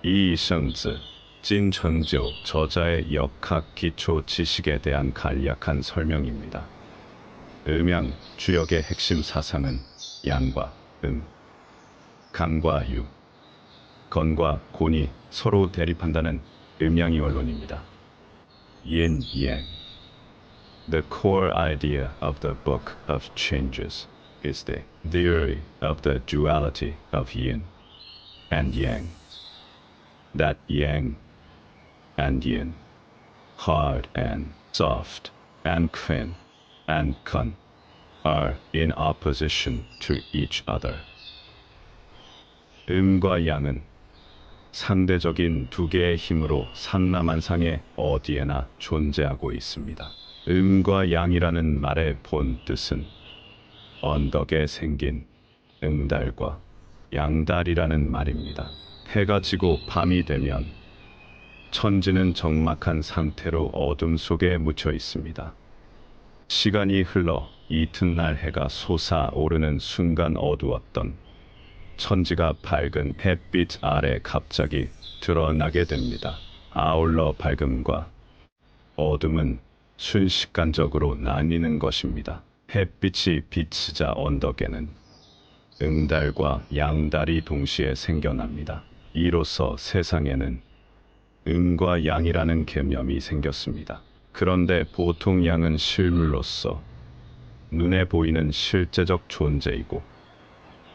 이성즈, 진천조 저자의 역학 기초 지식에 대한 간략한 설명입니다. 음양 주역의 핵심 사상은 양과 강과 유, 건과 곤이 서로 대립한다는 음양이 원론입니다. yin yang. The core idea of the Book of Changes is the theory of the duality of yin and yang. That yang and yin, hard and soft, and yin and kun, are in opposition to each other. 음과 양은 상대적인 두 개의 힘으로 상남한상에 어디에나 존재하고 있습니다. 음과 양이라는 말의 본 뜻은 언덕에 생긴 음달과 양달이라는 말입니다. 해가 지고 밤이 되면 천지는 적막한 상태로 어둠 속에 묻혀 있습니다. 시간이 흘러 이튿날 해가 솟아오르는 순간 어두웠던 천지가 밝은 햇빛 아래 갑자기 드러나게 됩니다. 아울러 밝음과 어둠은 순식간적으로 나뉘는 것입니다. 햇빛이 비치자 언덕에는 음달과 양달이 동시에 생겨납니다. 이로써 세상에는 음과 양이라는 개념이 생겼습니다. 그런데 보통 양은 실물로서 눈에 보이는 실제적 존재이고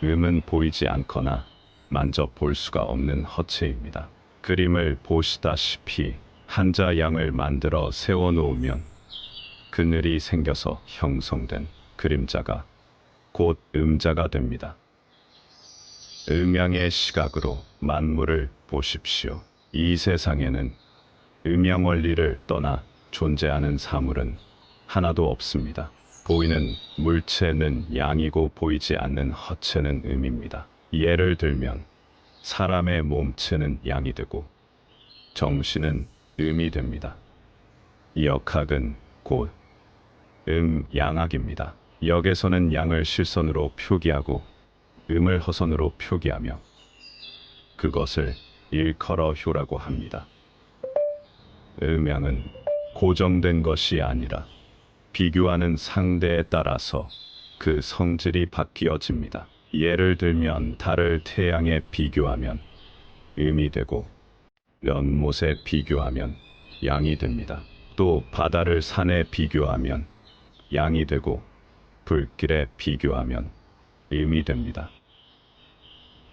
음은 보이지 않거나 만져볼 수가 없는 허체입니다. 그림을 보시다시피 한자 양을 만들어 세워놓으면 그늘이 생겨서 형성된 그림자가 곧 음자가 됩니다. 음양의 시각으로 만물을 보십시오. 이 세상에는 음양 원리를 떠나 존재하는 사물은 하나도 없습니다. 보이는 물체는 양이고 보이지 않는 허체는 음입니다. 예를 들면 사람의 몸체는 양이 되고 정신은 음이 됩니다. 역학은 곧 양학입니다. 역에서는 양을 실선으로 표기하고 음을 허선으로 표기하며 그것을 일컬어효라고 합니다. 음양은 고정된 것이 아니라 비교하는 상대에 따라서 그 성질이 바뀌어집니다. 예를 들면 달을 태양에 비교하면 음이 되고 연못에 비교하면 양이 됩니다. 또 바다를 산에 비교하면 양이 되고 불길에 비교하면 음이 됩니다.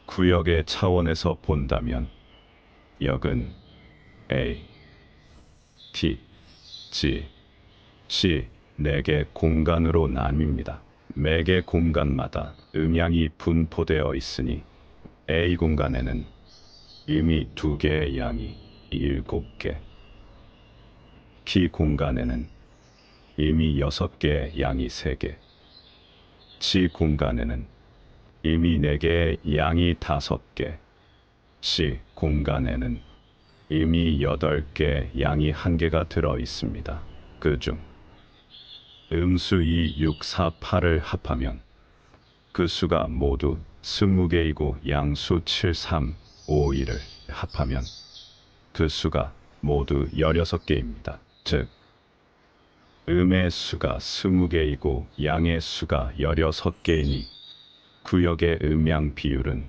구역의 차원에서 본다면 역은 A, T, G, C 4개 공간으로 나뉩니다. 매개 공간마다 음양이 분포되어 있으니 A 공간에는 음이 2개의 양이 7개, T 공간에는 음이 6개의 양이 3개, G 공간에는 음이 4개의 양이 5개, C 공간에는 음이 8개의 양이 1개가 들어 있습니다. 그중 음수 2, 6, 4, 8을 합하면 그 수가 모두 20개이고 양수 7, 3, 5, 1을 합하면 그 수가 모두 16개입니다. 즉 음의 수가 20개이고 양의 수가 16개이니 구역의 음양 비율은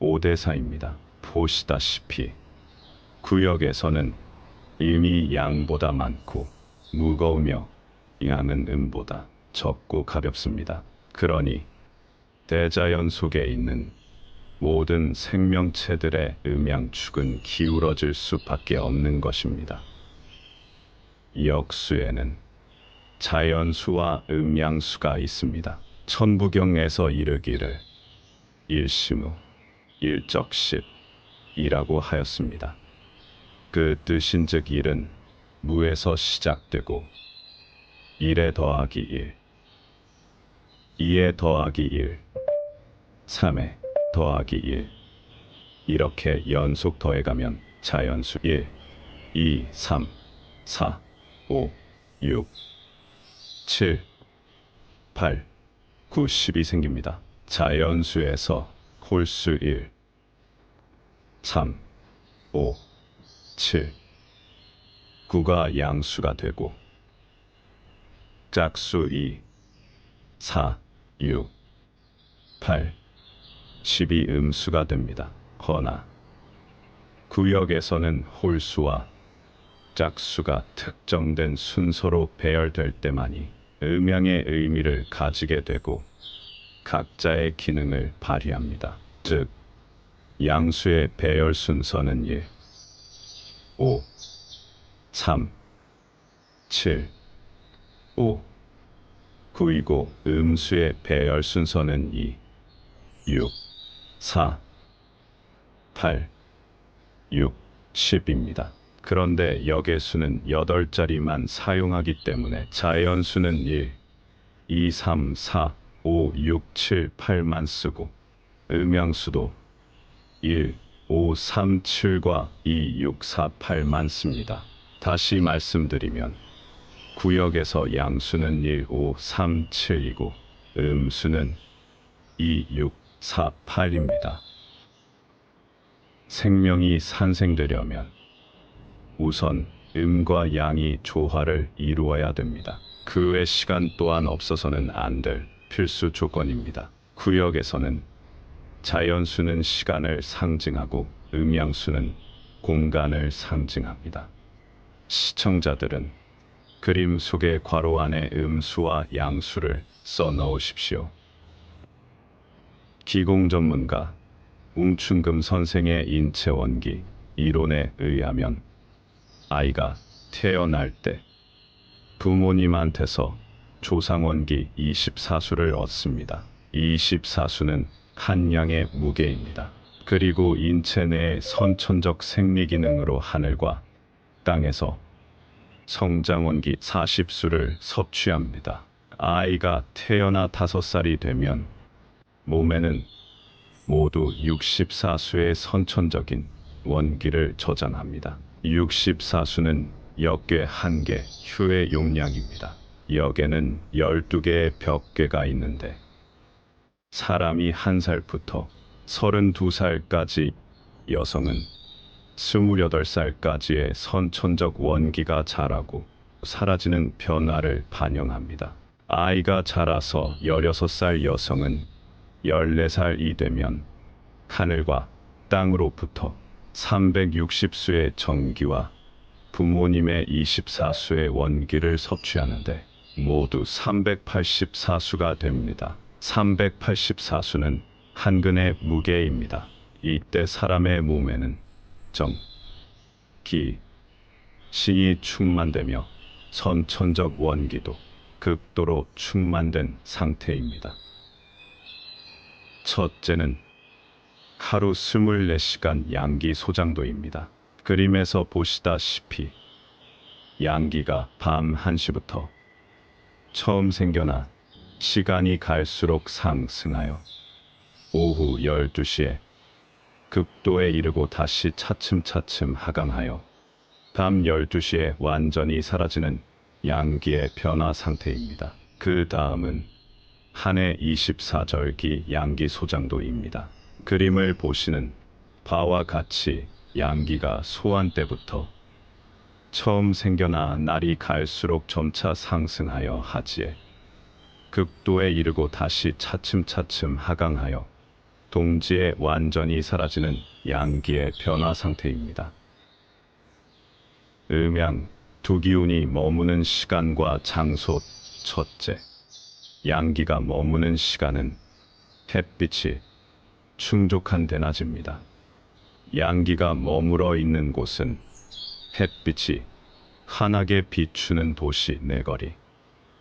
5대 4입니다. 보시다시피 구역에서는 음이 양보다 많고 무거우며 양은 음보다 적고 가볍습니다. 그러니 대자연 속에 있는 모든 생명체들의 음양축은 기울어질 수밖에 없는 것입니다. 역수에는 자연수와 음양수가 있습니다. 천부경에서 이르기를 일심우 일적십이라고 하였습니다. 그 뜻인즉 일은 무에서 시작되고 1에 더하기 1, 2에 더하기 1, 3에 더하기 1 이렇게 연속 더해가면 자연수 1, 2, 3, 4, 5, 6, 7, 8, 9, 10이 생깁니다. 자연수에서 홀수 1, 3, 5, 7, 9가 양수가 되고 짝수 2, 4, 6, 8, 10이 음수가 됩니다. 허나 구역에서는 홀수와 짝수가 특정된 순서로 배열될 때만이 음양의 의미를 가지게 되고 각자의 기능을 발휘합니다. 즉, 양수의 배열 순서는 1, 5, 3, 7, 5, 9이고 음수의 배열 순서는 2, 6, 4, 8, 6, 10입니다. 그런데 역의수는 8자리만 사용하기 때문에 자연수는 1, 2, 3, 4, 5, 6, 7, 8만 쓰고 음양수도 1, 5, 3, 7과 2, 6, 4, 8만 씁니다. 다시 말씀드리면 구역에서 양수는 1, 5, 3, 7이고 음수는 2, 6, 4, 8입니다. 생명이 산생되려면 우선 음과 양이 조화를 이루어야 됩니다. 그 외 시간 또한 없어서는 안 될 필수 조건입니다. 구역에서는 자연수는 시간을 상징하고 음양수는 공간을 상징합니다. 시청자들은 그림 속의 괄호 안에 음수와 양수를 써 넣으십시오. 기공 전문가 웅춘금 선생의 인체 원기 이론에 의하면 아이가 태어날 때 부모님한테서 조상원기 24수를 얻습니다. 24수는 한 양의 무게입니다. 그리고 인체 내의 선천적 생리 기능으로 하늘과 땅에서 성장원기 40수를 섭취합니다. 아이가 태어나 5살이 되면 몸에는 모두 64수의 선천적인 원기를 저장합니다. 64수는 역계 1개, 휴의 용량입니다. 역에는 12개의 벽계가 있는데 사람이 1살부터 32살까지, 여성은 28살까지의 선천적 원기가 자라고 사라지는 변화를 반영합니다. 아이가 자라서 16살 여성은 14살이 되면 하늘과 땅으로부터 360수의 전기와 부모님의 24수의 원기를 섭취하는데 모두 384수가 됩니다. 384수는 한근의 무게입니다. 이때 사람의 몸에는 정, 기, 신이 충만되며 선천적 원기도 극도로 충만된 상태입니다. 첫째는 하루 24시간 양기 소장도입니다. 그림에서 보시다시피 양기가 밤 1시부터 처음 생겨나 시간이 갈수록 상승하여 오후 12시에 극도에 이르고 다시 차츰차츰 하강하여 밤 12시에 완전히 사라지는 양기의 변화 상태입니다. 그 다음은 한 해 24절기 양기 소장도입니다. 그림을 보시는 바와 같이 양기가 소환 때부터 처음 생겨나 날이 갈수록 점차 상승하여 하지에 극도에 이르고 다시 차츰차츰 하강하여 동지에 완전히 사라지는 양기의 변화 상태입니다. 음양, 두 기운이 머무는 시간과 장소. 첫째, 양기가 머무는 시간은 햇빛이 충족한 대낮입니다. 양기가 머물러 있는 곳은 햇빛이 환하게 비추는 도시 내거리,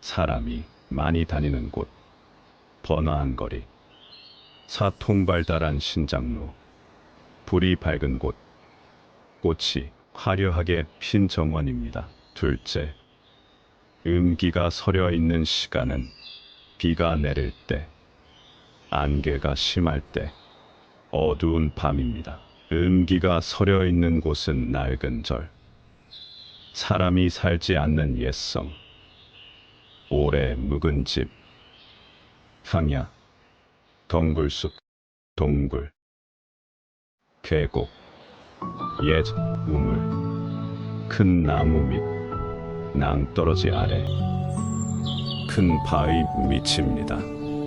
사람이 많이 다니는 곳, 번화한 거리, 사통발달한 신장로, 불이 밝은 곳, 꽃이 화려하게 핀 정원입니다. 둘째, 음기가 서려 있는 시간은 비가 내릴 때, 안개가 심할 때, 어두운 밤입니다. 음기가 서려 있는 곳은 낡은 절, 사람이 살지 않는 옛성, 오래 묵은 집, 황야, 덩굴숲, 동굴, 계곡, 옛 우물, 큰 나무 밑 낭떠러지 아래 큰 바위 밑입니다.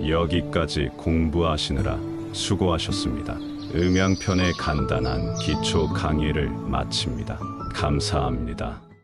여기까지 공부하시느라 수고하셨습니다. 음양편의 간단한 기초 강의를 마칩니다. 감사합니다.